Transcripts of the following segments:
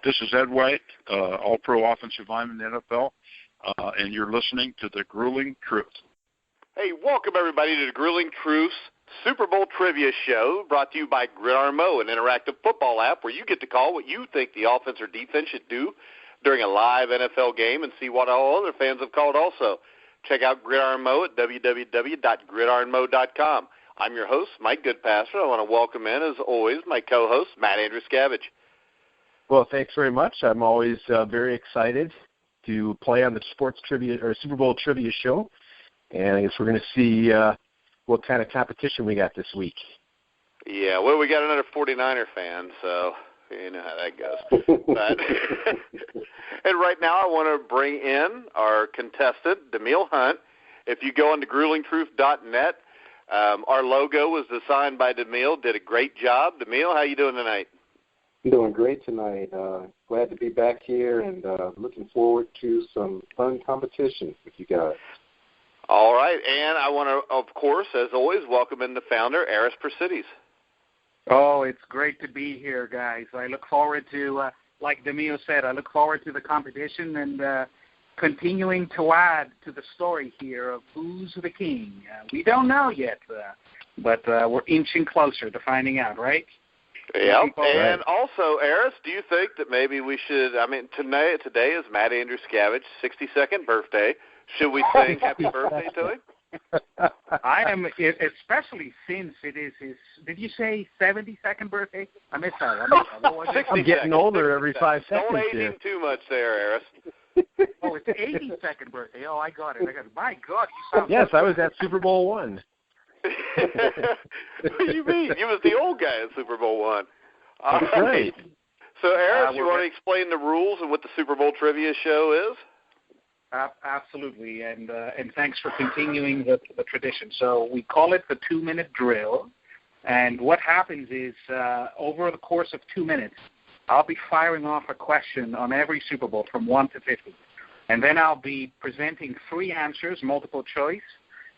This is Ed White, All-Pro Offensive Lineman in the NFL, and you're listening to The Grueling Truth. Hey, welcome everybody to The Grueling Truth's Super Bowl Trivia Show, brought to you by Gridiron Moe, an interactive football app where you get to call what you think the offense or defense should do during a live NFL game and see what all other fans have called also. Check out Gridiron Moe at www.gridironmoe.com. I'm your host, Mike Goodpaster. I want to welcome in, as always, my co-host, Matt Andruscavage. Well, thanks very much. I'm always very excited to play on the sports trivia or Super Bowl trivia show, and I guess we're going to see what kind of competition we got this week. Yeah, well, we got another 49er fan, so you know how that goes. But, and right now I want to bring in our contestant, Demille Hunt. If you go on to gruelingtruth.net, our logo was designed by Demille. Did a great job. Demille, how you doing tonight? I'm doing great tonight. Glad to be back here and looking forward to some fun competition with you guys. All right, and I want to, of course, as always, welcome in the founder, Aris Persidis. Oh, it's great to be here, guys. I look forward to, like Demille said, I look forward to the competition and continuing to add to the story here of who's the king. We don't know yet, but we're inching closer to finding out, right? Yeah, and also, Aris, do you think that maybe we should, today is Matt Andruscavage's 62nd birthday. Should we sing happy birthday to him? I am, especially since it is his, did you say 72nd birthday? I missed that. I'm getting older every 5 seconds. Don't age him too much there, Aris. Oh, it's 82nd birthday. Oh, I got it. My God, you sound Yes, I was at Super Bowl I. What do you mean? You was the old guy at Super Bowl I. That's right. So, Aris, you want to explain the rules and what the Super Bowl trivia show is? Absolutely, and thanks for continuing the tradition. So we call it the 2-minute drill, and what happens is over the course of 2 minutes, I'll be firing off a question on every Super Bowl from 1 to 50, and then I'll be presenting 3 answers, multiple choice,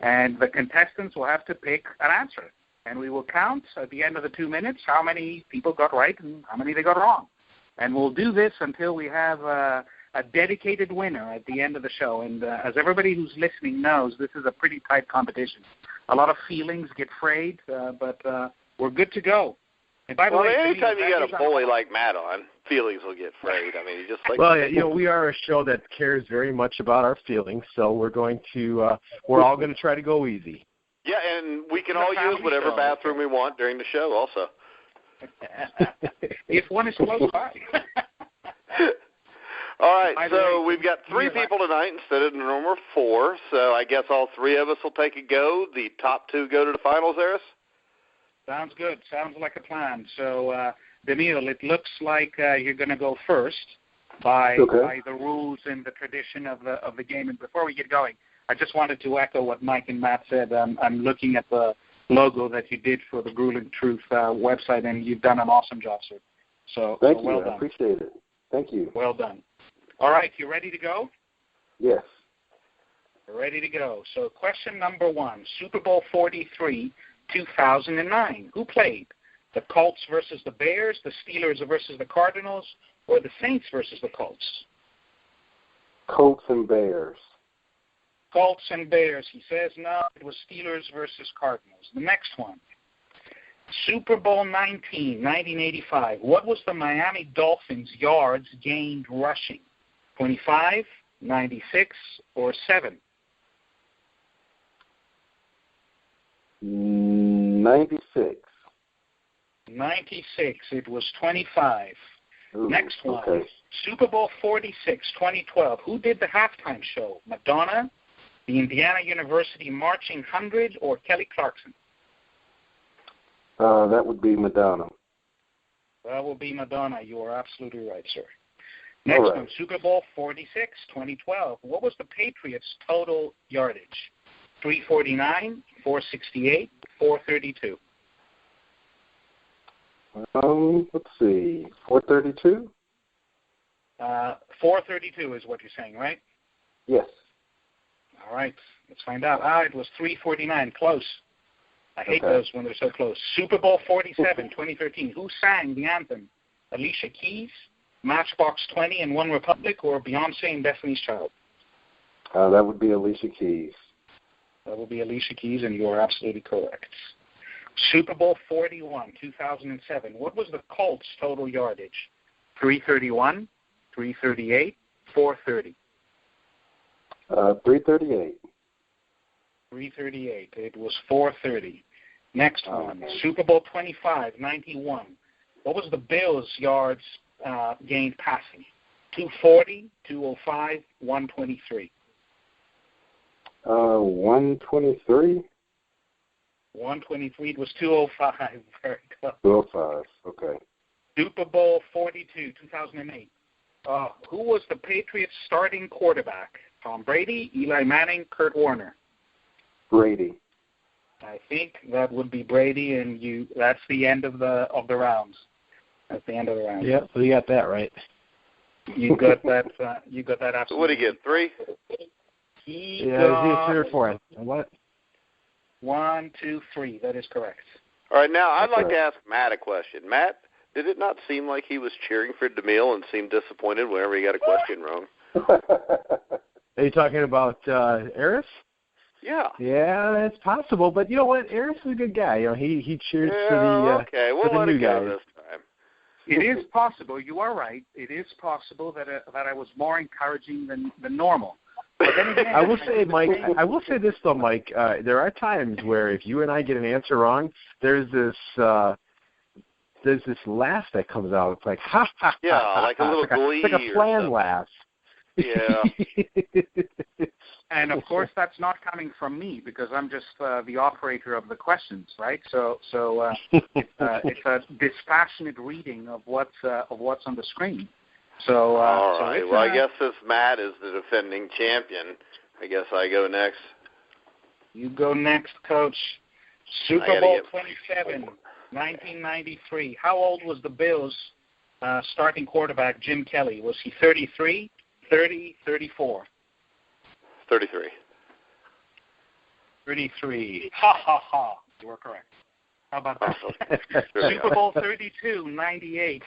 and the contestants will have to pick an answer, and we will count at the end of the 2 minutes how many people got right and how many they got wrong, and we'll do this until we have a dedicated winner at the end of the show. And as everybody who's listening knows, this is a pretty tight competition. A lot of feelings get frayed, but we're good to go. And by the way, anytime you got a bully like Matt on, feelings will get frayed. I mean, just like we are a show that cares very much about our feelings, so we're going to we're all going to try to go easy. Yeah, and we can all use whatever bathroom we want during the show, also. If one is close by. All right, so we've got 3 people tonight instead of the normal 4, so I guess all 3 of us will take a go. The top 2 go to the finals, Aris? Sounds good. Sounds like a plan. So, Demille, it looks like you're going to go first by the rules and the tradition of the game. And before we get going, I just wanted to echo what Mike and Matt said. I'm looking at the logo that you did for the Grueling Truth website, and you've done an awesome job, sir. So, Thank you. Well done. I appreciate it. Thank you. Well done. All right, you ready to go? Yes. Ready to go. So question number 1, Super Bowl 43, 2009. Who played? The Colts versus the Bears, the Steelers versus the Cardinals, or the Saints versus the Colts? Colts and Bears. Colts and Bears. He says no, it was Steelers versus Cardinals. The next one. Super Bowl 19, 1985. What was the Miami Dolphins' yards gained rushing? 25, 96, or 7? 96. 96. It was 25. Ooh, Next one. Okay. Super Bowl 46, 2012. Who did the halftime show? Madonna, the Indiana University Marching 100, or Kelly Clarkson? That would be Madonna. That will be Madonna. You are absolutely right, sir. Next one, Super Bowl 46, 2012. What was the Patriots' total yardage? 349, 468, 432. Let's see, 432? 432 is what you're saying, right? Yes. All right, let's find out. It was 349, close. I hate those when they're so close. Super Bowl 47, 2013. Who sang the anthem? Alicia Keys, Matchbox 20 and One Republic, or Beyonce and Destiny's Child? That would be Alicia Keys. That will be Alicia Keys, and you are absolutely correct. Super Bowl 41, 2007. What was the Colts' total yardage? 331, 338, 430. 338. 338. It was 430. Next one, Super Bowl 25, 91. What was the Bills' yards gained passing? 240, 205, 123. 123? 123. It was 205. Very close. 205. Okay. Super Bowl 42, 2008. Who was the Patriots' starting quarterback? Tom Brady, Eli Manning, Kurt Warner? Brady. I think that would be Brady, and that's the end of the rounds. That's the end of the round. Yeah, so you got that right. You got that. You got that absolutely. So what did he get? 3? He yeah, got 3 or 4. What? 1, 2, 3. That is correct. All right, now I'd like to ask Matt a question. Matt, did it not seem like he was cheering for Demille and seemed disappointed whenever he got a question wrong? Are you talking about Aris? Yeah. Yeah, that's possible. But you know what? Aris is a good guy. You know, he cheers for the new guys. This time. It is possible. You are right. It is possible that I was more encouraging than normal. But then again, I will say, Mike. I will say this though, Mike. There are times where if you and I get an answer wrong, there's this laugh that comes out. It's like ha ha. Yeah, ha, like a little glee. It's like a plan laugh. Yeah. And of course, that's not coming from me because I'm just the operator of the questions, right? So it's a dispassionate reading of what's on the screen. So all right. Well, I guess since Matt is the defending champion, I guess I go next. You go next, Coach. Super Bowl 27, 1993. How old was the Bills' starting quarterback, Jim Kelly? Was he 33, 30, 34? 33. 33. Ha, ha, ha. You are correct. How about that? Super Bowl 32, 98.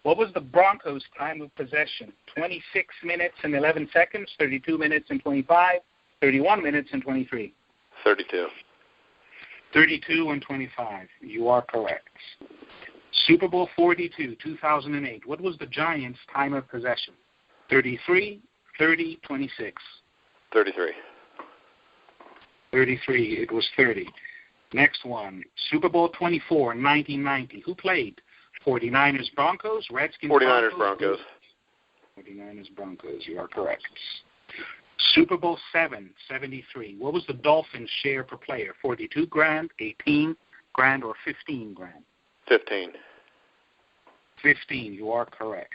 What was the Broncos' time of possession? 26 minutes and 11 seconds, 32 minutes and 25, 31 minutes and 23. 32. 32 and 25. You are correct. Super Bowl 42, 2008. What was the Giants' time of possession? 33, 30, 26. 33. 33. It was 30. Next one. Super Bowl 24, 1990. Who played? 49ers Broncos, Redskins 49ers Broncos. 49ers Broncos. You are correct. Super Bowl 7, 73. What was the Dolphins' share per player? 42 grand, 18 grand, or 15 grand? 15. 15. You are correct.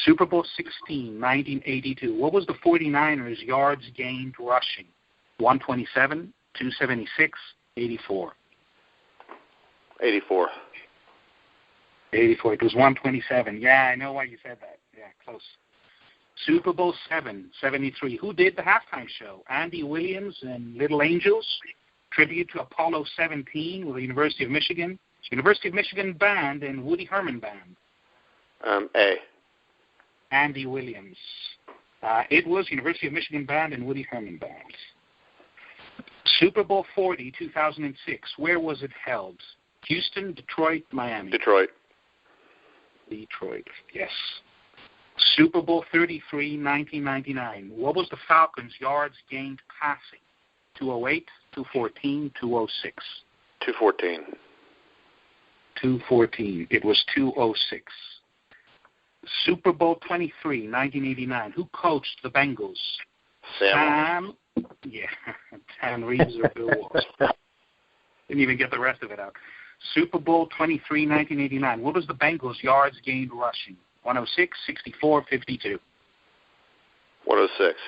Super Bowl 16, 1982. What was the 49ers' yards gained rushing? 127, 276, 84. 84. 84. It was 127. Yeah, I know why you said that. Yeah, close. Super Bowl 7, 73. Who did the halftime show? Andy Williams and Little Angels. Tribute to Apollo 17 with the University of Michigan Band, and Woody Herman Band. A. Andy Williams. It was University of Michigan Band and Woody Herman Band. Super Bowl 40, 2006. Where was it held? Houston, Detroit, Miami. Detroit. Yes. Super Bowl 33, 1999. What was the Falcons' yards gained passing? 208, 214, 206. 214. 214. It was 206. Super Bowl 23, 1989. Who coached the Bengals? Sam Reeves or Bill Walsh. Didn't even get the rest of it out. Super Bowl 23, 1989. What was the Bengals' yards gained rushing? 106, 64, 52. 106.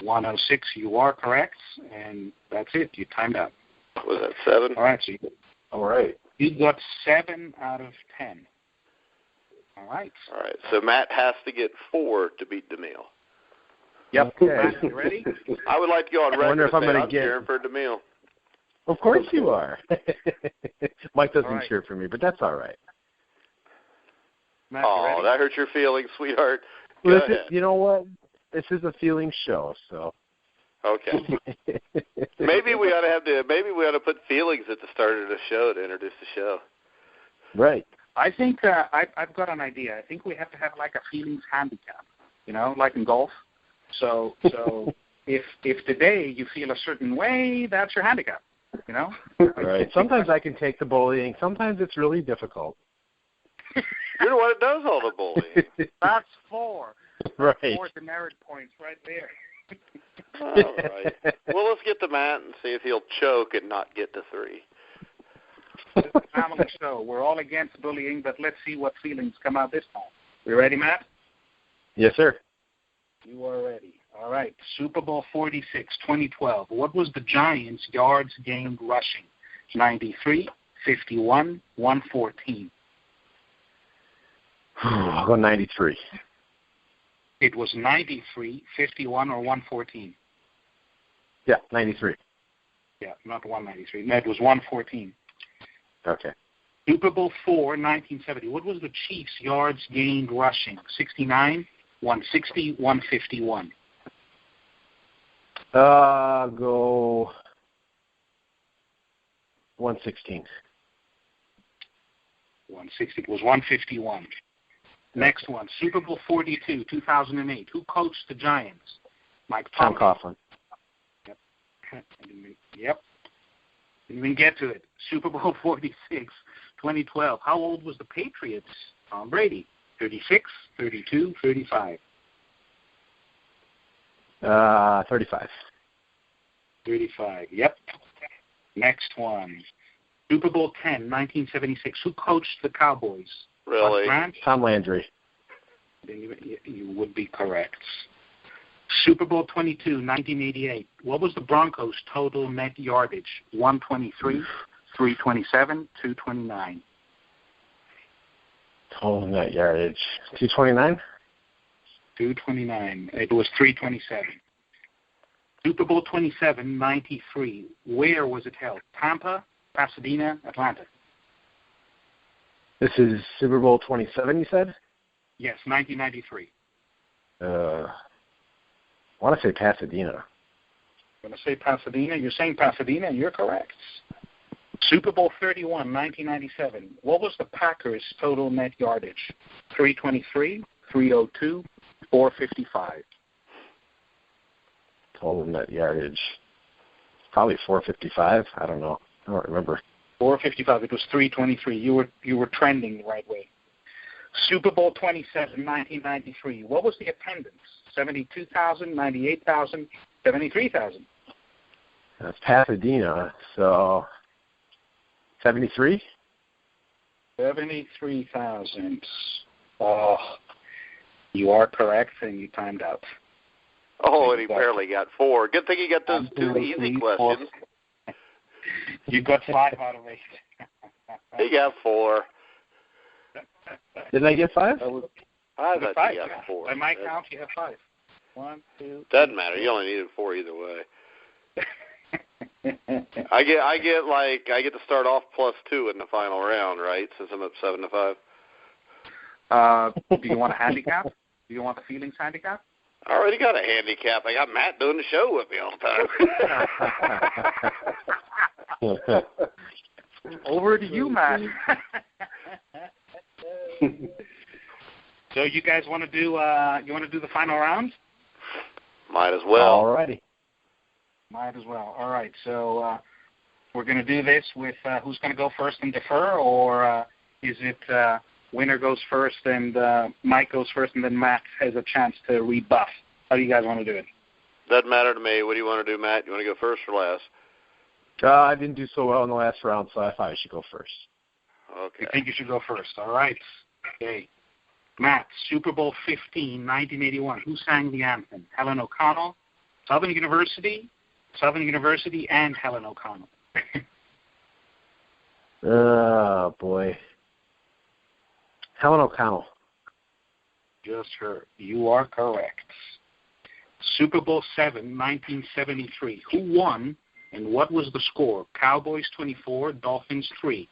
106. You are correct, and that's it. You timed out. Was that 7? All right. All right. You got 7 out of 10. All right. All right. So Matt has to get 4 to beat Demille. Yep. Okay. Matt, you ready? I would like to go on record. I wonder if I'm going to get cheering for Demille. Of course you are. Mike doesn't All right. cheer for me, but that's all right. Matt, you ready? that hurt your feelings, sweetheart. You know what? This is a feeling show, so. Okay. Maybe we ought to put feelings at the start of the show to introduce the show. Right. I think I've got an idea. I think we have to have like a feelings handicap, like in golf. So if today you feel a certain way, that's your handicap, Right. Sometimes I can take the bullying. Sometimes it's really difficult. You're the one that does all the bullying. That's 4. Right. 4 demerit points right there. All right. Well, let's get to Matt and see if he'll choke and not get to 3. It's a family show. We're all against bullying, but let's see what feelings come out this time. You ready, Matt? Yes, sir. You are ready. All right. Super Bowl 46, 2012. What was the Giants' yards gained rushing? 93, 51, 114. I'll go 93. It was 93, 51, or 114. Yeah, 93. Yeah, not 193. No, it was 114. Okay. Super Bowl 4, 1970. What was the Chiefs' yards gained rushing? 69, 160, 151. Go 116. 160. It was 151. Next one, Super Bowl 42, 2008. Who coached the Giants? Mike Tom Coughlin. Yep. Didn't even get to it. Super Bowl 46, 2012. How old was the Patriots? Tom Brady. 36, 32, 35. 35. 35. Yep. Next one. Super Bowl 10, 1976. Who coached the Cowboys? Really? Tom Landry. You would be correct. Super Bowl 22, 1988. What was the Broncos' total net yardage? 123, 327, 229. Total net yardage. 229? 229. It was 327. Super Bowl 27, 93. Where was it held? Tampa, Pasadena, Atlanta. This is Super Bowl 27, you said? Yes, 1993. I want to say Pasadena. I'm going to say Pasadena. You're saying Pasadena, and you're correct. Super Bowl 31, 1997. What was the Packers' total net yardage? 323, 302, 455. Total net yardage. Probably 455. I don't know. I don't remember. 455. It was 323. You were trending the right way. Super Bowl 27, 1993. What was the attendance? 72,000, 98,000, 73,000. That's Pasadena, so 73? 73,000. Oh, you are correct, and you timed out. Oh, and he barely got 4. Good thing he got those 2 easy questions. You got 5 out of 8. He got 4. Didn't I get 5? I thought you got 4. By my count, you have 5. 1, 2. Doesn't matter. You only needed 4 either way. I get to start off +2 in the final round, right? Since I'm up 7-5. Do you want a handicap? Do you want the feelings handicap? I already got a handicap. I got Matt doing the show with me all the time. Over to you, Matt. So you guys want to do the final round? Might as well. All righty. Might as well. All right. So we're going to do this with who's going to go first and defer, or is it winner goes first and Mike goes first and then Matt has a chance to rebuff? How do you guys want to do it? Doesn't matter to me. What do you want to do, Matt? You want to go first or last? I didn't do so well in the last round, so I thought I should go first. Okay. You think you should go first. All right. Okay. Matt, Super Bowl 15, 1981. Who sang the anthem? Helen O'Connell, Southern University, and Helen O'Connell. Oh, boy. Helen O'Connell. Just her. You are correct. Super Bowl 7, 1973. Who won and what was the score? Cowboys 24, Dolphins 3.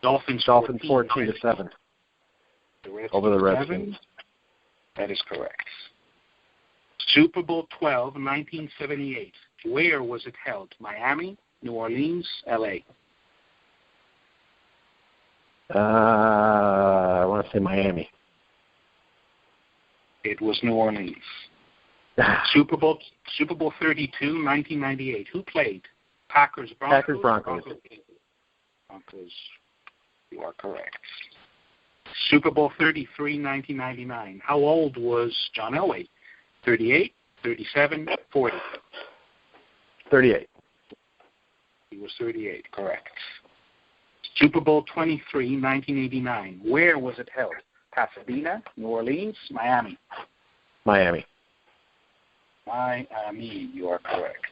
Dolphins 14 to 7. over the Redskins. That is correct. Super Bowl 12, 1978. Where was it held? Miami, New Orleans, L.A.? I want to say Miami. It was New Orleans. Super Bowl 32, 1998. Who played? Packers, Broncos? Packers, Broncos. Broncos. You are correct. Super Bowl 33, 1999. How old was John Elway? 38, 37, 40? 38. He was 38, correct. Super Bowl 23, 1989. Where was it held? Pasadena, New Orleans, Miami? Miami. Miami, you are correct.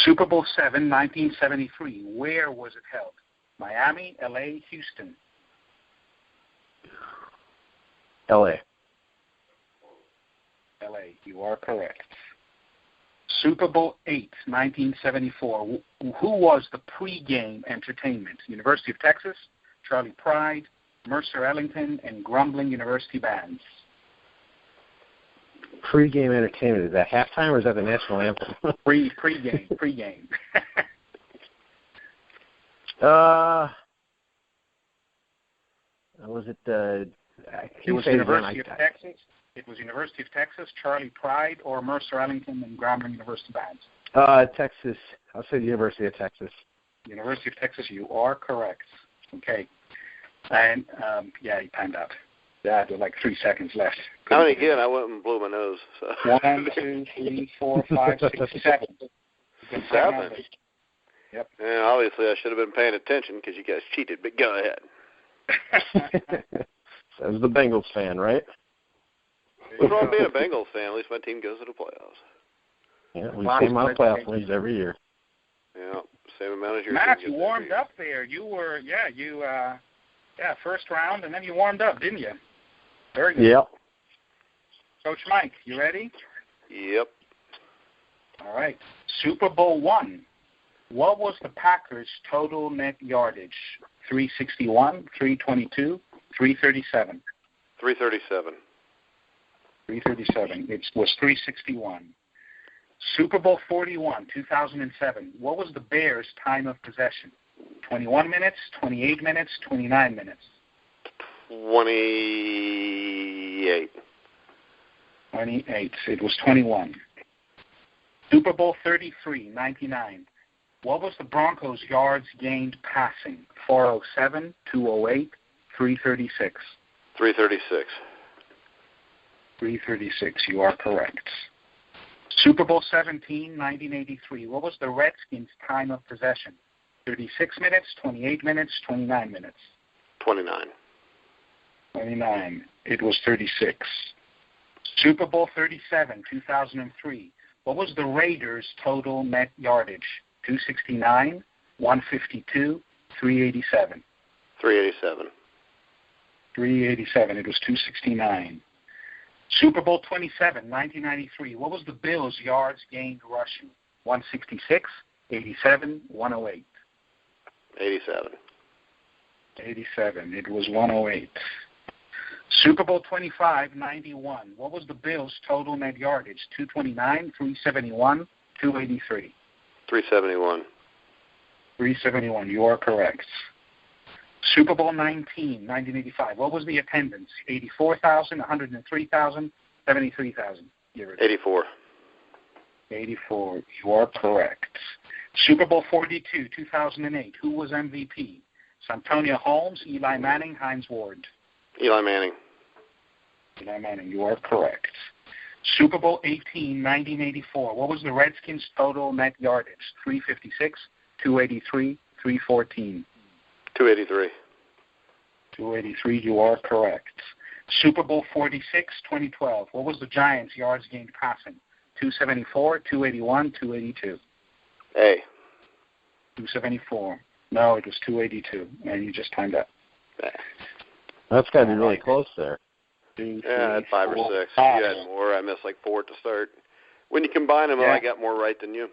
Super Bowl 7, 1973. Where was it held? Miami, L.A., Houston? L.A. L.A., you are correct. Super Bowl 8, 1974. Who was the pregame entertainment? University of Texas, Charlie Pride, Mercer Ellington, and Grumbling University Bands? Pre-game entertainment. Is that halftime or is that the national anthem? Pre-game. Was it it was University of Texas. It was University of Texas, Charlie Pride, or Mercer Ellington and Grumbling University Bands? Texas. I'll say the University of Texas. University of Texas, you are correct. Okay. And, you timed out. Yeah, there were like 3 seconds left. How many again? I went and blew my nose. So. 1, 2, 3, 4, 5, 6, 7. 7? Yep. Yeah, obviously, I should have been paying attention because you guys cheated, but go ahead. Says the Bengals fan, right? What's wrong with being a Bengals fan? At least my team goes to the playoffs. Yeah, we same amount of playoff wins every year. Yeah, same amount as your Matt, team. you warmed up there. You were, first round, and then you warmed up, didn't you? Very good. Yep. Coach Mike, you ready? Yep. All right. Super Bowl 1. What was the Packers' total net yardage? 361, 322, 337? 337. 337. It was 361. Super Bowl 41, 2007. What was the Bears' time of possession? 21 minutes, 28 minutes, 29 minutes? 28. 28. It was 21. Super Bowl 33, 99. What was the Broncos' yards gained passing? 407, 208, 336? 336. 336. You are correct. Super Bowl 17, 1983. What was the Redskins' time of possession? 36 minutes, 28 minutes, 29 minutes? 29. 29. It was 36. Super Bowl 37, 2003. What was the Raiders' total net yardage? 269, 152, 387? 387. 387. It was 269. Super Bowl 27, 1993. What was the Bills' yards gained rushing? 166, 87, 108? 87. 87. It was 108. Super Bowl 25, 91. What was the Bills' total net yardage? 229, 371, 283? 371. 371. You are correct. Super Bowl 19, 1985. What was the attendance? 84,000, 103,000, 73,000? 84. 84. You are correct. Super Bowl 42, 2008. Who was MVP? Santonio Holmes, Eli Manning, Hines Ward? Eli Manning. Eli Manning. You are correct. Super Bowl 18, 1984. What was the Redskins' total net yardage? 356, 283, 314? 283. 283, you are correct. Super Bowl 46, 2012. What was the Giants' yards gained passing? 274, 281, 282? A. 274. No, it was 282, and you just timed up. That's got to be really close there. Yeah, I had 5 or 6. You had more. I missed like 4 to start. When you combine them, I got more right than you.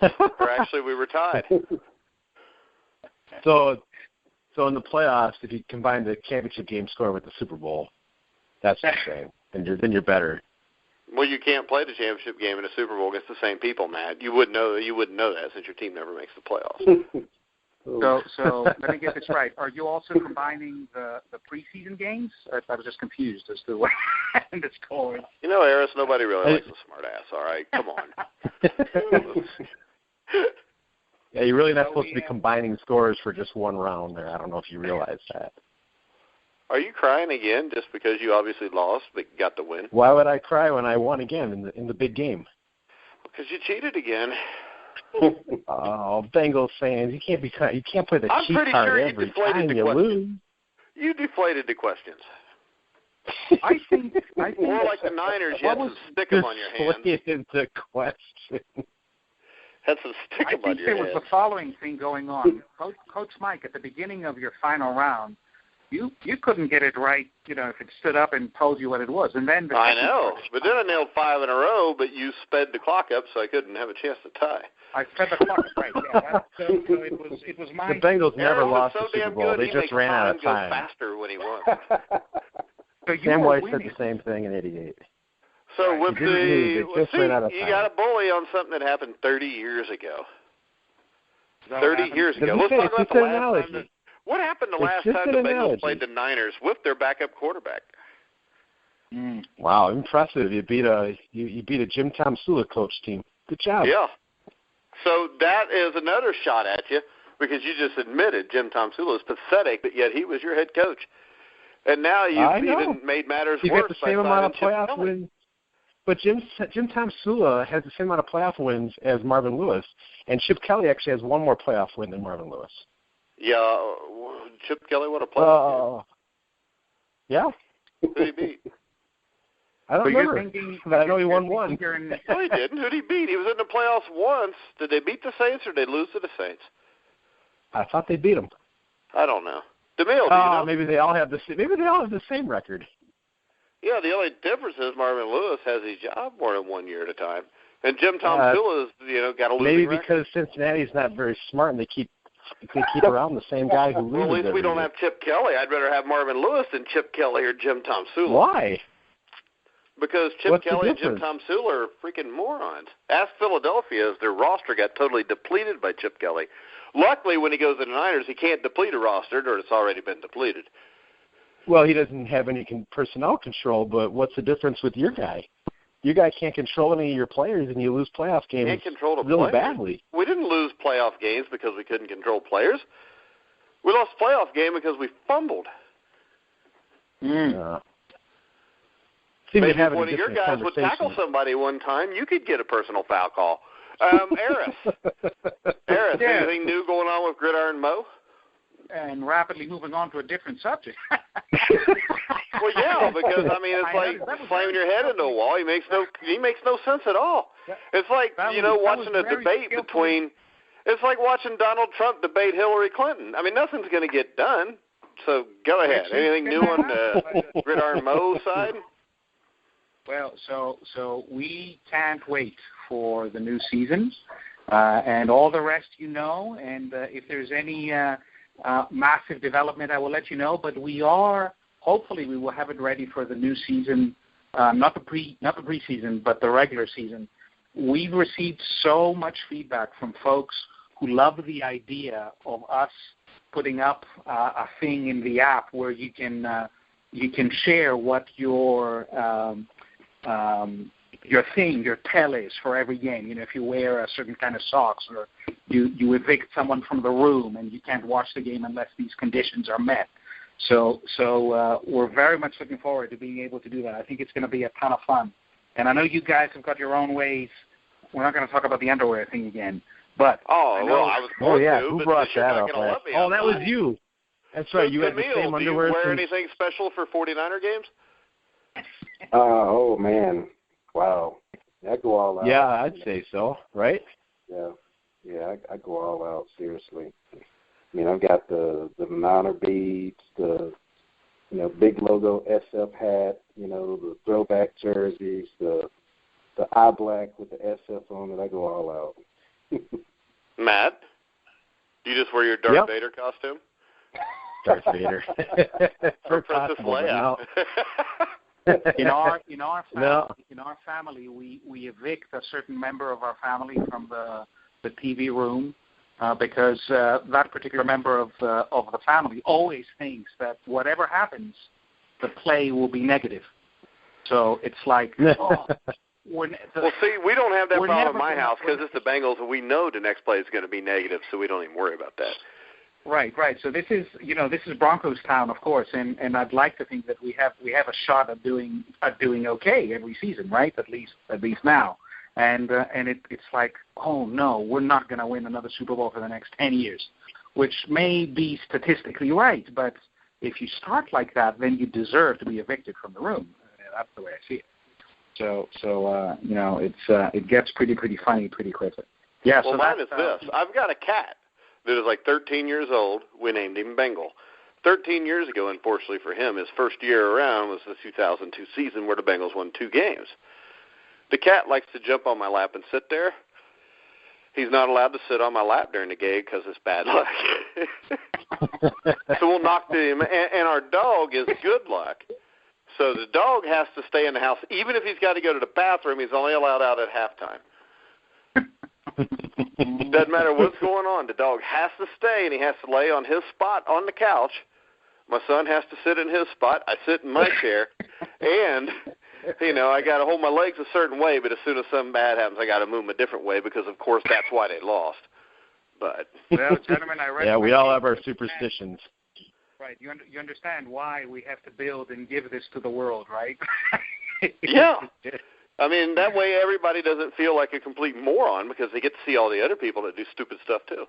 Or actually, we were tied. So So in the playoffs, if you combine the championship game score with the Super Bowl, that's the same. Then you're better. Well, you can't play the championship game in a Super Bowl against the same people, Matt. You wouldn't know that since your team never makes the playoffs. So let me get this right. Are you also combining the preseason games? I was just confused as to what the score. You know, Aris, nobody really likes a smart ass. All right, come on. Yeah, you're really not supposed to be combining scores for just one round there. I don't know if you realize that. Are you crying again just because you obviously lost but got the win? Why would I cry when I won again in the big game? Because you cheated again. Oh, Bengals fans, you can't play the cheat card every time you lose. You deflated the questions. I think more like the Niners. You had some stickum on your hands. Deflated the question. Had some stickum on your hands. I think there was the following thing going on. Coach Mike, at the beginning of your final round, you couldn't get it right, if it stood up and told you what it was. And then I know, but then I nailed 5 in a row, but you sped the clock up so I couldn't have a chance to tie. I sped the clock right. Yeah, so it was my. The Bengals never lost so the Super Bowl. They just ran out of time. Go faster when he won. So Sam White said the same thing in '88. So right. with you got a bully on something that happened 30 years ago. 30 years ago. Let's talk about the last time. What happened the last time the Bengals played the Niners with their backup quarterback? Wow, impressive! You beat a Jim Tom Sula coach team. Good job. Yeah. So that is another shot at you because you just admitted Jim Tom Sula is pathetic, but yet he was your head coach. And now you've even made matters worse. Got the same amount of playoff wins. But Jim Tom Sula has the same amount of playoff wins as Marvin Lewis, and Chip Kelly actually has one more playoff win than Marvin Lewis. Yeah, Chip Kelly, what a playoff game. Yeah. Who did he beat? I don't remember, but I know he won one. No, he didn't. Who did he beat? He was in the playoffs once. Did they beat the Saints or did they lose to the Saints? I thought they beat them. I don't know. Demille, do you know? Maybe they all have the same record. Yeah, the only difference is Marvin Lewis has his job more than 1 year at a time, and Jim Tom Sula's got a losing maybe record. Because Cincinnati's not very smart and they keep around the same guy who loses. Well, at least we don't have Chip Kelly. I'd rather have Marvin Lewis than Chip Kelly or Jim Tom Sula. Why? Because Chip Kelly and Jim Tom Sula are freaking morons. Ask Philadelphia as their roster got totally depleted by Chip Kelly. Luckily, when he goes to the Niners, he can't deplete a roster, or it's already been depleted. Well, he doesn't have any personnel control, but what's the difference with your guy? Your guy can't control any of your players, and you lose playoff games can't control the really players. badly. We didn't lose playoff games because we couldn't control players. We lost a playoff game because we fumbled. Maybe if one of your guys would tackle somebody one time, you could get a personal foul call. Aris, anything new going on with Gridiron Moe? And rapidly moving on to a different subject. Well, yeah, because it's like slamming your head into a wall. He makes no sense at all. It's like watching a debate between. It's like watching Donald Trump debate Hillary Clinton. Nothing's going to get done. So go ahead. Anything new on the Gridiron Moe side? Well, so we can't wait for the new season and all the rest, and if there's any massive development, I will let you know. But hopefully we will have it ready for the new season, not the preseason, but the regular season. We've received so much feedback from folks who love the idea of us putting up a thing in the app where you can share what your tell is for every game. If you wear a certain kind of socks, or you evict someone from the room and you can't watch the game unless these conditions are met. So we're very much looking forward to being able to do that. I think it's going to be a ton of fun. And I know you guys have got your own ways. We're not going to talk about the underwear thing again. But I was going to. Who brought that up? That was you. That's right. You had the same underwear. Do you wear anything special for 49er games? Oh, man. Wow. I go all out. Yeah, I'd say so, right? Yeah, I go all out, seriously. I've got the Niner beads, the big logo SF hat, the throwback jerseys, the eye black with the SF on it. I go all out. Matt, do you just wear your Darth Vader costume? Darth Vader. Or Princess Leia. In our family, we evict a certain member of our family from the TV room because that particular member of the family always thinks that whatever happens, the play will be negative. So it's like, well, see, we don't have that problem in my house because it's the Bengals, and we know the next play is going to be negative, so we don't even worry about that. Right. So this is Broncos town, of course, and I'd like to think that we have a shot at doing okay every season, right? At least now, and it's like, oh no, we're not going to win another Super Bowl for the next 10 years, which may be statistically right, but if you start like that, then you deserve to be evicted from the room. That's the way I see it. So it gets pretty funny pretty quickly. Yeah. Well, so mine is this: I've got a cat that is like 13 years old. We named him Bengal. 13 years ago, unfortunately for him, his first year around was the 2002 season where the Bengals won 2 games. The cat likes to jump on my lap and sit there. He's not allowed to sit on my lap during the game because it's bad luck. So we'll knock him. And our dog is good luck. So the dog has to stay in the house. Even if he's got to go to the bathroom, he's only allowed out at halftime. Doesn't matter what's going on. The dog has to stay, and he has to lay on his spot on the couch. My son has to sit in his spot. I sit in my chair. And, I got to hold my legs a certain way, but as soon as something bad happens, I got to move them a different way because, of course, that's why they lost. But well, gentlemen, I read yeah, we all have our superstitions. Right. You understand why we have to build and give this to the world, right? Yeah. I mean, that way everybody doesn't feel like a complete moron because they get to see all the other people that do stupid stuff too.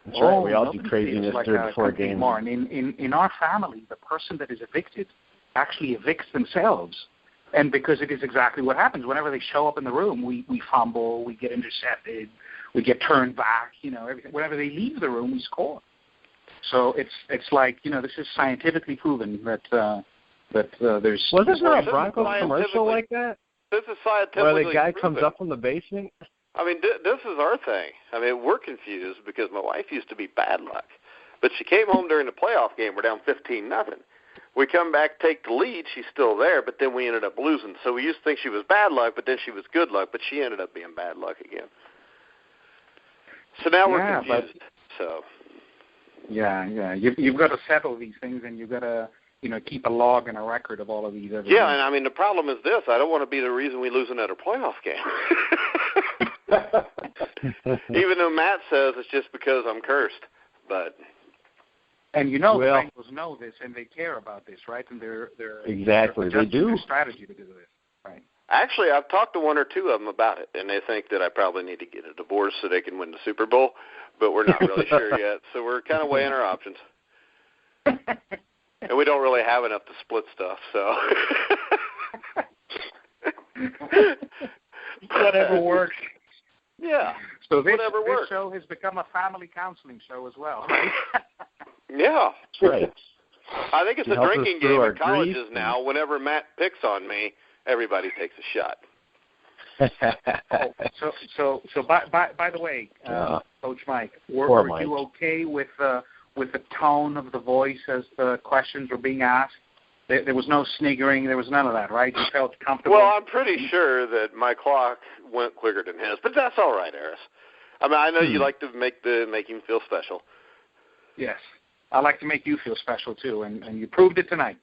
That's right. We all do craziness before a game. In our family, the person that is evicted actually evicts themselves. And because it is exactly what happens. Whenever they show up in the room, we fumble, we get intercepted, we get turned back, everything. Whenever they leave the room, we score. So it's like, this is scientifically proven that there's... Wasn't there a Broncos commercial like that? This is scientifically where the guy proven. Comes up from the basement? I mean, this is our thing. I mean, we're confused because my wife used to be bad luck. But she came home during the playoff game. We're down 15-0. We come back, take the lead. She's still there, but then we ended up losing. So we used to think she was bad luck, but then she was good luck. But she ended up being bad luck again. So now we're confused. Yeah. You've got to settle these things, and you've got to, keep a log and a record of all of these. Yeah, and I mean, the problem is this. I don't want to be the reason we lose another playoff game. Even though Matt says it's just because I'm cursed. But the Bengals know this, and they care about this, right? And they're exactly, they do. Their strategy to do this, right? Actually, I've talked to one or two of them about it, and they think that I probably need to get a divorce so they can win the Super Bowl, but we're not really sure yet. So we're kind of weighing our options. And we don't really have enough to split stuff, so. Whatever works. Yeah. So this show has become a family counseling show as well, right? Yeah. That's right. I think it's a drinking game in colleges now. Whenever Matt picks on me, everybody takes a shot. So by the way, Coach Mike, were you okay with the tone of the voice as the questions were being asked? There was no sniggering. There was none of that, right? You felt comfortable? Well, I'm pretty sure that my clock went quicker than his, but that's all right, Aris. I mean, I know you like to make him feel special. Yes. I like to make you feel special, too, and you proved it tonight.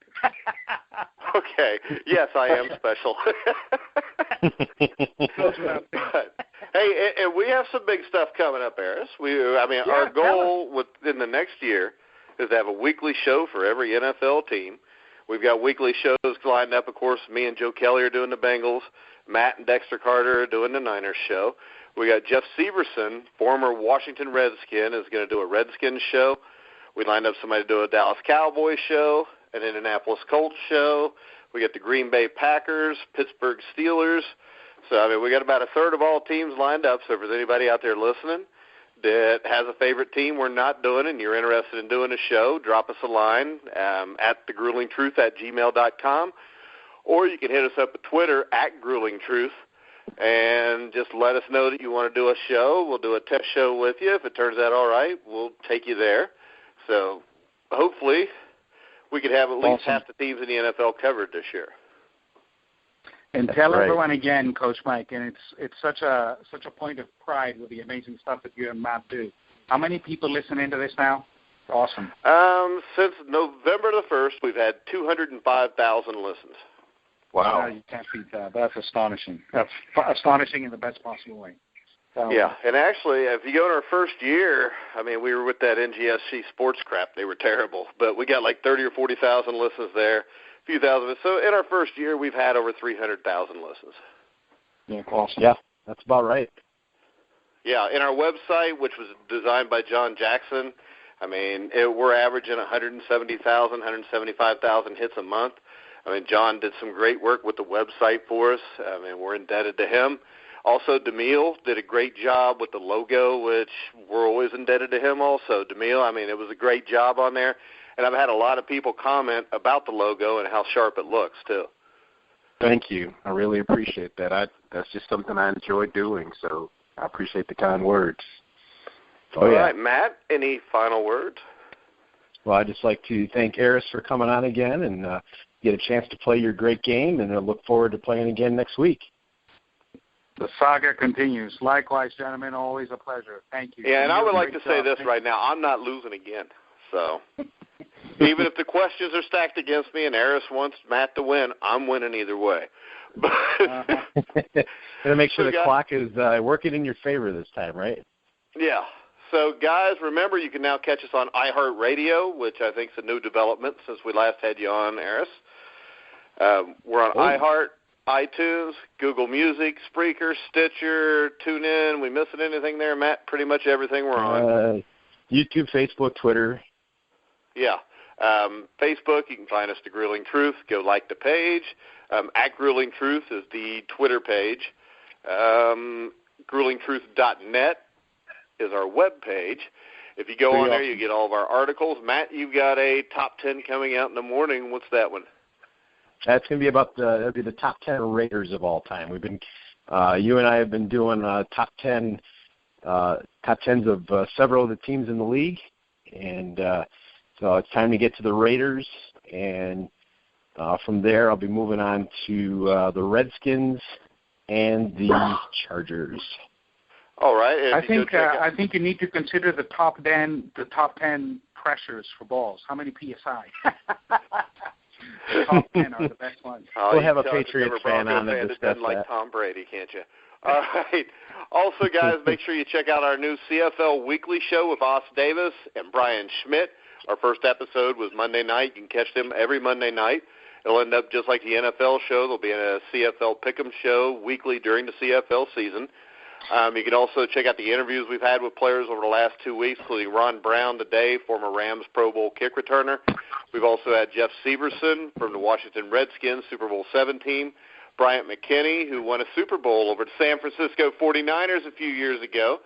Okay. Yes, I am special. Hey, and we have some big stuff coming up, Aris. Our goal within the next year is to have a weekly show for every NFL team. We've got weekly shows lined up. Of course, me and Joe Kelly are doing the Bengals. Matt and Dexter Carter are doing the Niners show. We got Jeff Severson, former Washington Redskin, is going to do a Redskins show. We lined up somebody to do a Dallas Cowboys show, an Indianapolis Colts show. We got the Green Bay Packers, Pittsburgh Steelers. So, we got about a third of all teams lined up. So if there's anybody out there listening that has a favorite team we're not doing and you're interested in doing a show, drop us a line at thegruelingtruth@gmail.com, or you can hit us up at Twitter @gruelingtruth and just let us know that you want to do a show. We'll do a test show with you. If it turns out all right, we'll take you there. So hopefully we could have at least half the teams in the NFL covered this year. And tell everyone again, Coach Mike, and it's such a point of pride with the amazing stuff that you and Matt do. How many people listen into this now? Awesome. Since November the 1st, we've had 205,000 listens. Wow. You can't beat that. That's astonishing. That's astonishing in the best possible way. Yeah, and actually, if you go in our first year, I mean, we were with that NGSC sports crap. They were terrible. But we got like 30 or 40,000 listens there, a few thousand. So in our first year, we've had over 300,000 listens. Yeah, awesome. Yeah, that's about right. Yeah, in our website, which was designed by John Jackson, I mean, we're averaging 170,000, 175,000 hits a month. I mean, John did some great work with the website for us. I mean, we're indebted to him. Also, Demille did a great job with the logo, which we're always indebted to him also. Demille, I mean, it was a great job on there. And I've had a lot of people comment about the logo and how sharp it looks, too. Thank you. I really appreciate that. That's just something I enjoy doing, so I appreciate the kind words. All right, Matt, any final words? Well, I'd just like to thank Aris for coming on again and get a chance to play your great game, and I look forward to playing again next week. The saga continues. Likewise, gentlemen, always a pleasure. Thank you. Yeah, and I would like to say this right now. I'm not losing again. So even if the questions are stacked against me and Aris wants Matt to win, I'm winning either way. Gotta make sure the clock is working in your favor this time, right? Yeah. So, guys, remember you can now catch us on iHeartRadio, which I think is a new development since we last had you on, Aris. We're on iHeart, iTunes, Google Music, Spreaker, Stitcher, TuneIn. We missing anything there, Matt? Pretty much everything we're on. YouTube, Facebook, Twitter. Yeah. Facebook, you can find us The Grueling Truth. Go like the page. At Grueling Truth is the Twitter page. GruelingTruth.net is our web page. If you go on there, you get all of our articles. Matt, you've got a top 10 coming out in the morning. What's that one? That's going to be about the top 10 Raiders of all time. We've been, you and I have been doing top 10s of several of the teams in the league, and so it's time to get to the Raiders, and from there I'll be moving on to the Redskins and the Chargers. All right. I think you need to consider the top 10 pressures for balls. How many PSI? The top 10 are the best ones. We'll have a Patriots fan on to discuss that. Like Tom Brady, can't you? All right. Also, guys, make sure you check out our new CFL Weekly show with Os Davis and Brian Schmidt. Our first episode was Monday night. You can catch them every Monday night. It'll end up just like the NFL show. There'll be a CFL Pick'em show weekly during the CFL season. You can also check out the interviews we've had with players over the last 2 weeks, including Ron Brown today, former Rams Pro Bowl kick returner. We've also had Jeff Severson from the Washington Redskins Super Bowl VII team, Bryant McKinney, who won a Super Bowl over the San Francisco 49ers a few years ago.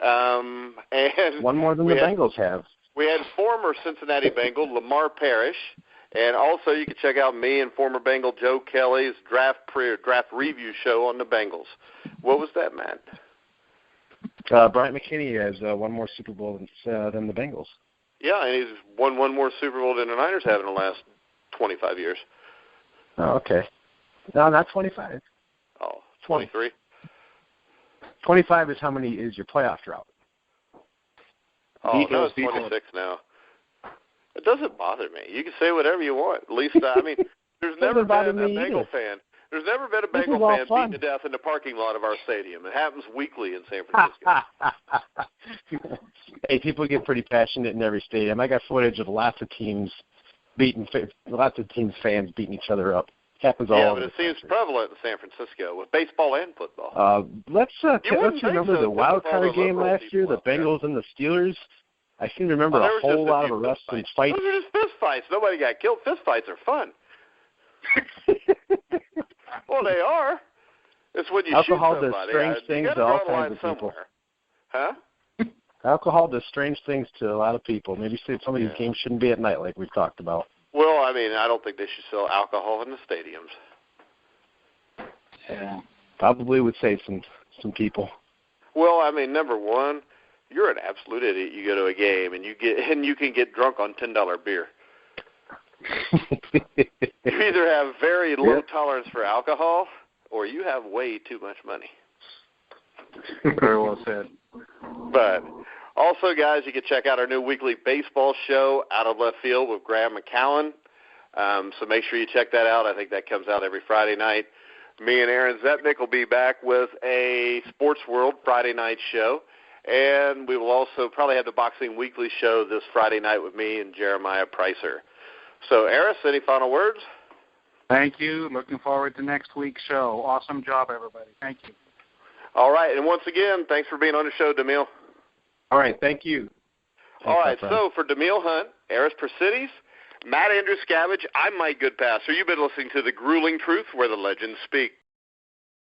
And one more than the Bengals have. We had former Cincinnati Bengal Lamar Parrish. And also you can check out me and former Bengal Joe Kelly's draft review show on the Bengals. What was that, Matt? Bryant McKinney has one more Super Bowl than the Bengals. Yeah, and he's won one more Super Bowl than the Niners have in the last 25 years. Oh, okay. No, not 25. Oh, 23. 25 is how many is your playoff drought. Oh, no, it's 26 now. It doesn't bother me. You can say whatever you want. At least, I mean, there's never been a Bengal fan. There's never been a Bengal fan beaten to death in the parking lot of our stadium. It happens weekly in San Francisco. Hey, people get pretty passionate in every stadium. I got footage of lots of teams fans beating each other up. It happens all over. Yeah, but it seems prevalent in San Francisco with baseball and football. Let's remember the wild card game last year, the Bengals and the Steelers. I seem to remember a whole lot of arrests and fights. Those are just fist fights. Nobody got killed. Fist fights are fun. Well, they are. It's when you alcohol shoot somebody. Does strange things to all kinds of people. Huh? Alcohol does strange things to a lot of people. Maybe some of these games shouldn't be at night like we've talked about. Well, I mean, I don't think they should sell alcohol in the stadiums. Yeah. Probably would save some people. Well, I mean, number one, you're an absolute idiot. You go to a game and you can get drunk on $10 beer. You either have very low tolerance for alcohol, or you have way too much money. Very well said. But also, guys, you can check out our new weekly baseball show, Out of Left Field, with Graham McCowan. So make sure you check that out. I think that comes out every Friday night. Me and Aaron Zetnick will be back with a Sports World Friday night show. And we will also probably have the Boxing Weekly show this Friday night with me and Jeremiah Pricer. So, Aris, any final words? Thank you. Looking forward to next week's show. Awesome job, everybody. Thank you. All right. And once again, thanks for being on the show, Demille. All right. Thank you. All right. So, for Demille Hunt, Aris Persidis, Matt Andruscavage, I'm Mike Goodpaster. You've been listening to The Grueling Truth, where the legends speak.